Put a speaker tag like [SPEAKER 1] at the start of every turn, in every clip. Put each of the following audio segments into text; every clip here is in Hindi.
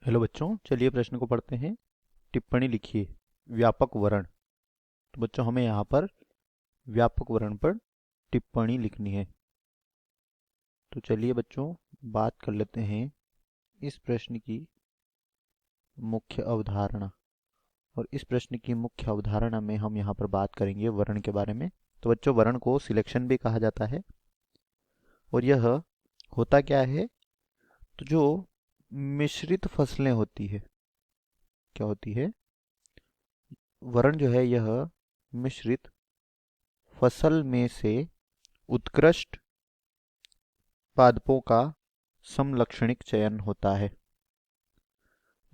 [SPEAKER 1] हेलो बच्चों, चलिए प्रश्न को पढ़ते हैं। टिप्पणी लिखिए। व्यापक वर्ण। तो बच्चों हमें यहाँ पर व्यापक वर्ण पर टिप्पणी लिखनी है। तो चलिए बच्चों बात कर लेते हैं इस प्रश्न की मुख्य अवधारणा। और इस प्रश्न की मुख्य अवधारणा में हम यहाँ पर बात करेंगे वर्ण के बारे में। तो बच्चों वर्ण को सिलेक्शन भी कहा जाता है। और यह होता क्या है? तो जो मिश्रित फसलें होती है, क्या होती है? वर्ण जो है यह मिश्रित फसल में से उत्कृष्ट पादपों का समलक्षणिक चयन होता है।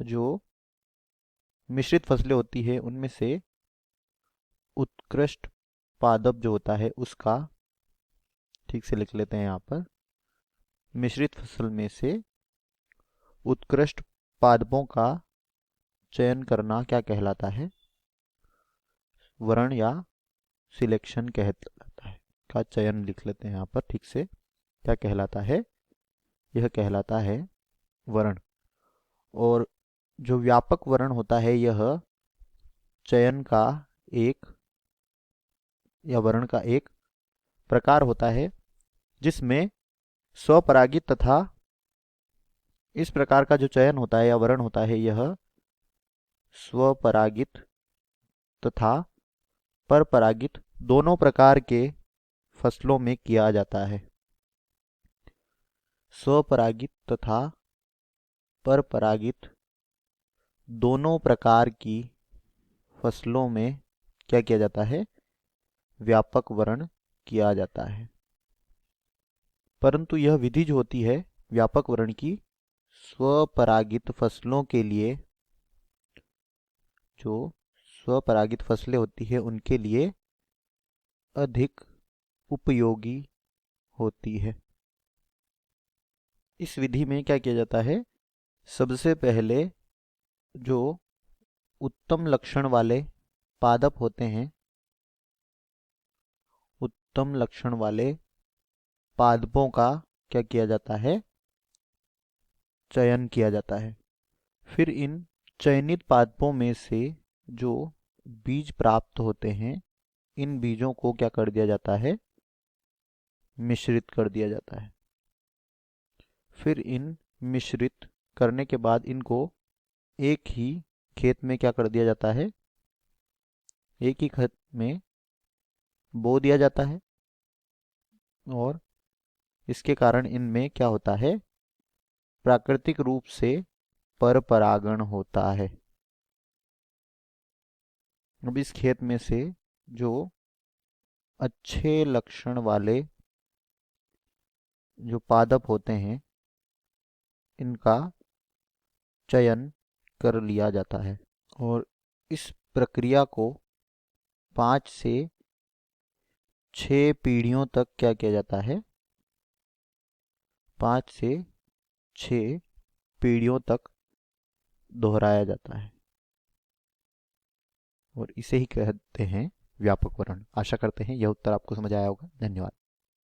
[SPEAKER 1] जो मिश्रित फसलें होती है उनमें से उत्कृष्ट पादप जो होता है उसका, ठीक से लिख लेते हैं यहाँ पर, मिश्रित फसल में से उत्कृष्ट पादपों का चयन करना क्या कहलाता है? वर्ण या सिलेक्शन कहलाता है। का चयन लिख लेते हैं यहाँ पर ठीक से। क्या कहलाता है? यह कहलाता है वर्ण। और जो व्यापक वर्ण होता है यह चयन का एक या वर्ण का एक प्रकार होता है जिसमें स्वपरागित तथा, इस प्रकार का जो चयन होता है या वर्ण होता है यह स्वपरागित तथा परपरागित दोनों प्रकार के फसलों में किया जाता है। स्वपरागित तथा परपरागित दोनों प्रकार की फसलों में क्या किया जाता है? व्यापक वर्ण किया जाता है। परंतु यह विधि जो होती है व्यापक वर्ण की, स्वपरागित फसलों के लिए, जो स्वपरागित फसलें होती है उनके लिए अधिक उपयोगी होती है। इस विधि में क्या किया जाता है? सबसे पहले जो उत्तम लक्षण वाले पादप होते हैं, उत्तम लक्षण वाले पादपों का क्या किया जाता है? चयन किया जाता है। फिर इन चयनित पादपों में से जो बीज प्राप्त होते हैं, इन बीजों को क्या कर दिया जाता है? मिश्रित कर दिया जाता है। फिर इन मिश्रित करने के बाद इनको एक ही खेत में क्या कर दिया जाता है? एक ही खेत में बो दिया जाता है। और इसके कारण इनमें क्या होता है? प्राकृतिक रूप से पर परागण होता है। अब इस खेत में से जो अच्छे लक्षण वाले जो पादप होते हैं इनका चयन कर लिया जाता है। और इस प्रक्रिया को 5 से 6 पीढ़ियों तक क्या किया जाता है? 5 से 6 पीढ़ियों तक दोहराया जाता है। और इसे ही कहते हैं व्यापक वर्ण। आशा करते हैं यह उत्तर आपको समझ आया होगा। धन्यवाद।